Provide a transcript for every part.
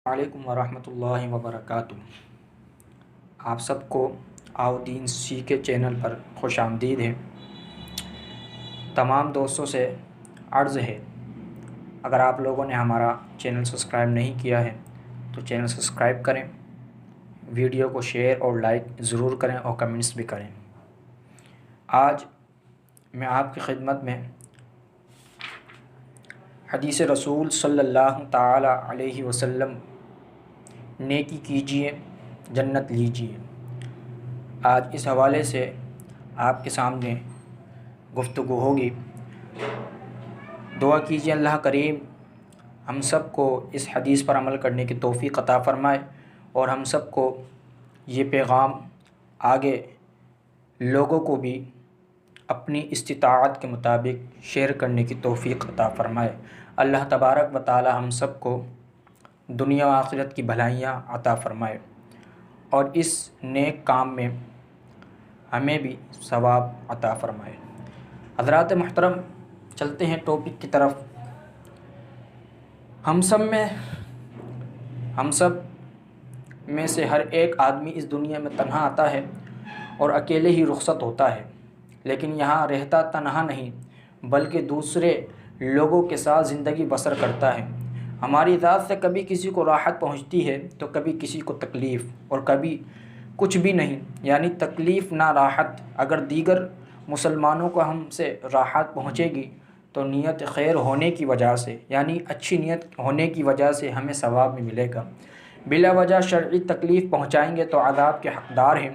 علیکم ورحمۃ اللہ وبرکاتہ۔ آپ سب کو آؤ دین سی کے چینل پر خوش آمدید ہے۔ تمام دوستوں سے عرض ہے، اگر آپ لوگوں نے ہمارا چینل سبسکرائب نہیں کیا ہے تو چینل سبسکرائب کریں، ویڈیو کو شیئر اور لائک ضرور کریں اور کمنٹس بھی کریں۔ آج میں آپ کی خدمت میں حدیث رسول صلی اللہ تعالی علیہ وسلم نیکی کیجیے جنت لیجیے، آج اس حوالے سے آپ کے سامنے گفتگو ہوگی۔ دعا کیجیے اللہ کریم ہم سب کو اس حدیث پر عمل کرنے کی توفیق عطا فرمائے اور ہم سب کو یہ پیغام آگے لوگوں کو بھی اپنی استطاعت کے مطابق شیئر کرنے کی توفیق عطا فرمائے۔ اللہ تبارک و تعالی ہم سب کو دنیا و آخرت کی بھلائیاں عطا فرمائے اور اس نیک کام میں ہمیں بھی ثواب عطا فرمائے۔ حضرات محترم، چلتے ہیں ٹاپک کی طرف۔ ہم سب میں سے ہر ایک آدمی اس دنیا میں تنہا آتا ہے اور اکیلے ہی رخصت ہوتا ہے، لیکن یہاں رہتا تنہا نہیں بلکہ دوسرے لوگوں کے ساتھ زندگی بسر کرتا ہے۔ ہماری ذات سے کبھی کسی کو راحت پہنچتی ہے تو کبھی کسی کو تکلیف، اور کبھی کچھ بھی نہیں، یعنی تکلیف نہ راحت۔ اگر دیگر مسلمانوں کو ہم سے راحت پہنچے گی تو نیت خیر ہونے کی وجہ سے، یعنی اچھی نیت ہونے کی وجہ سے ہمیں ثواب بھی ملے گا۔ بلا وجہ شرعی تکلیف پہنچائیں گے تو عذاب کے حقدار ہیں،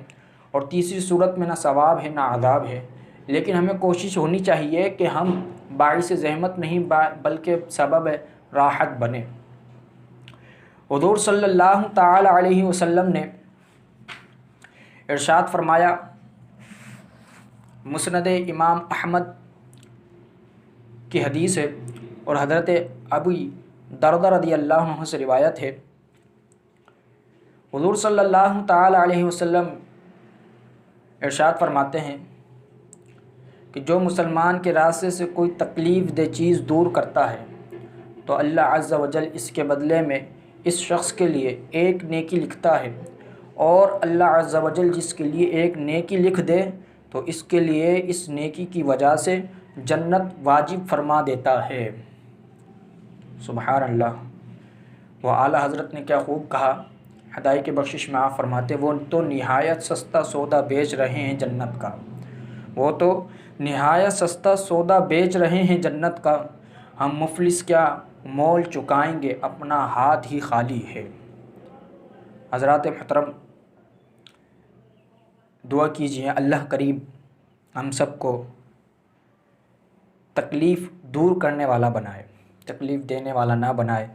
اور تیسری صورت میں نہ ثواب ہے نہ عذاب ہے۔ لیکن ہمیں کوشش ہونی چاہیے کہ ہم باعث زحمت نہیں بلکہ سبب راحت بنے۔ حضور صلی اللہ تعالی علیہ وسلم نے ارشاد فرمایا، مسند امام احمد کی حدیث ہے اور حضرت ابی دردہ رضی اللہ عنہ سے روایت ہے، حضور صلی اللہ تعالی علیہ وسلم ارشاد فرماتے ہیں کہ جو مسلمان کے راستے سے کوئی تکلیف دہ چیز دور کرتا ہے تو اللہ عز و جل اس کے بدلے میں اس شخص کے لیے ایک نیکی لکھتا ہے، اور اللہ عز و جل جس کے لیے ایک نیکی لکھ دے تو اس کے لیے اس نیکی کی وجہ سے جنت واجب فرما دیتا ہے۔ سبحان اللہ۔ وہ اعلیٰ حضرت نے کیا خوب کہا، ہدایت کی بخشش میں آپ فرماتے، وہ تو نہایت سستا سودا بیچ رہے ہیں جنت کا، وہ تو نہایت سستا سودا بیچ رہے ہیں جنت کا، ہم مفلس کیا مول چکائیں گے، اپنا ہاتھ ہی خالی ہے۔ حضرات محترم، دعا کیجیے اللہ کریم ہم سب کو تکلیف دور کرنے والا بنائے، تکلیف دینے والا نہ بنائے۔